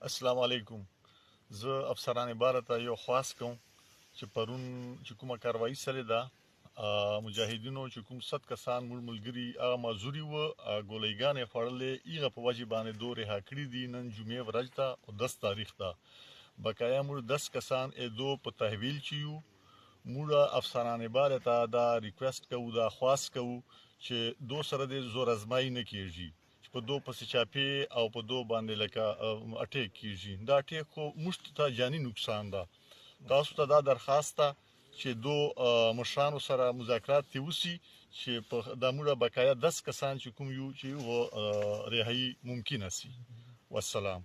السلام علیکم. زه افسران عبارت یو خواست کوم چې پرون چې کومه کاروایی سره ده مجاهدینو چې کوم 100 کسان مول ملګری هغه مازوري و ګولېګانې خوړلې ایغه په وجه باندې دوه رها کړی دي. نن جمعې ورځ ته او 10 تاریخ ته بقایا مور 10 کسان دو په تحویل چیو موږ افسران عبارت دا ریکوست کوو دا خواست کوو چې دو سره د زور ازمای نه کیږي په دو پسې چاپی او په دو باندې لکه اٹیک کیږي. دا اٹیک خو مشت ته جانی نقصان ده. تاسو ته دا درخواست ده چې دو مشرانو سره مذاکرات تی وسی چې په د موږ بقایا 10 کسان چې کوم یو چې رهایی ممکن است. والسلام.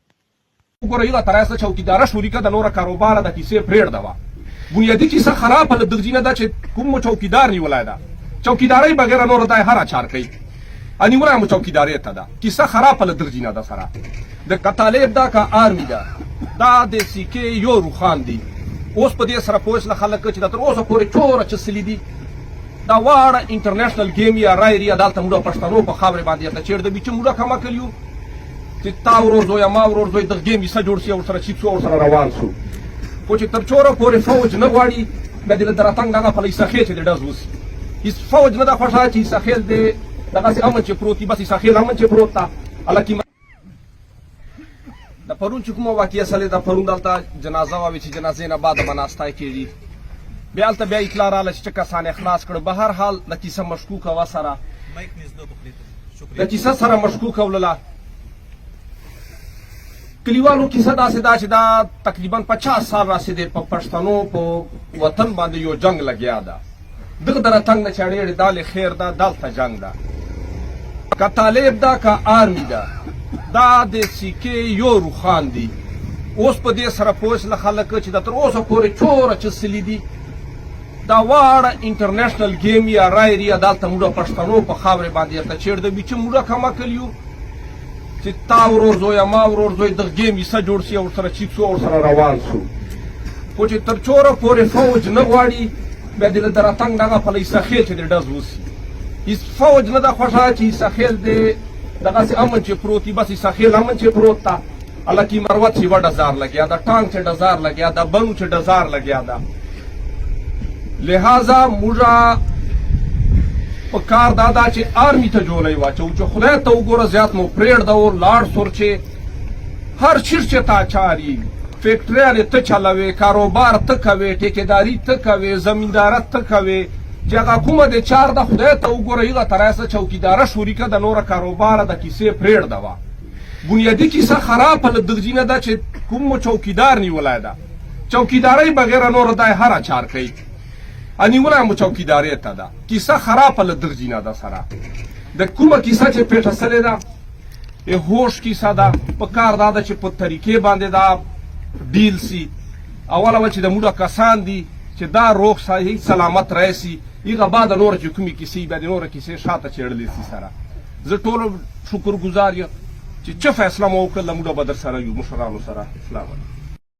وګورئ دا تراسه چوکیدار شریکه د نور کاروبار د کیسې پرېړ ده بنیادی کیسه خراب په دغجینه ده چې کوم چوکیدار نیولای ده چوکیداري بغیر نور دای هر چار کوي اني ورا چوکیداری ته ده کیسه خراب په دغجینه ده سره د کطالب دا کا آرمی ده دا د سیکې یو روخان دي اوس په دې سره پوښتنه خلک چې د تر اوسه پورې چور چسلی دي دا واړه انټرنیشنل گیم یا رایری عدالت موږ پښتنو په خبره باندې ته چیر د بیچ موږ کما کلیو چې تا ورځو یا ما ورځو د گیم یې جوړ شي او سره چې څو سره روان شو خو چې تر چوره پورې فوج نه غواړي د دې دراتنګ دغه په لیسخه چې د داز وسی هیڅ فوج نه د خوشا چې ساحل دې دغه سي امن چې پروتي بس ساحل امن چې پروتا الکه د پرون چې کومه واقعیا سره د پرون دلته جنازه واوي چې جنازې نه بعد مناستای کیږي بیا البته بیا اطلاع رااله چې کسان اخلاص کړ به هر حال د کیسه مشکوکه و سره مایک نږدې بخلیته د کیسه سره مشکوکه ولله کلیوالو کیسه داسې دا چې دا تقریبا 50 سال راسېدې په پښتنو په وطن باندې یو جنگ لګیا ده دغه دراتنګ نه چاړې دال خیر ده دلته جنگ ده که طالب ده که آرمی ده دا د سیکې یو روخان دي اوس په دې سره پوښتنه خلک چې د تر اوسه پورې چوره چسلی دي دا واړه انټرنیشنل گیم یا رایری عدالت موږ پښتنو په خبره باندې ته چیر د بیچ موږ کما کلیو چې تا ورځو یا ما ورځو د گیم یې جوړ شي او سره چې څو سره روان شو خو چې تر چوره پورې فوج نه غواړي بیا د دراتنګ دغه په لیسخه چې د داز وسی هیڅ فوج نه د خوشا چې ساحل دې دغه سي امن چې پروتي بس ساحل امن چې پروتا الکه مروت چې وډ هزار لګیا دا ټانک چې هزار لګیا دا بنو چې هزار لګیا دا لہذا موږ په کار دادا چې آرمی ته جوړی واچو چې خدای ته وګوره زیات مو پرېړ دا او لاړ سور چې هر چیز چې تا چاري فیکټری ته چلاوي کاروبار ته کوي ټیکداري ته کوي زمیندارت ته کوي چې هغه کومه د چار د خدای ته وګوره یغه تراسه چوکیدار شریکه د نور کاروبار د کیسې پرېړ دا بنیادی کیسه خراب په دغجینه ده چې کوم چوکیدار نیولای ده چوکیداری بغیر نور دای هر چار کوي اني ورا چوکیداری ته ده کیسه خراب په دغجینه ده سره د کومه کیسه چې پیټه سره ده هوش کیسه ده په کار ده چې په طریقې باندې دا ډیل سی اوله چې د موږ کسان دي چې دا روغ صحیح سلامت راسي یغه بعد نور چې کومي کیسې به نور کیسې شاته چړلې سي سره زه ټول شکر گزار یم چې فیصله مو وکړه موږ به در سره یو مشرانو سره. اسلام علیکم.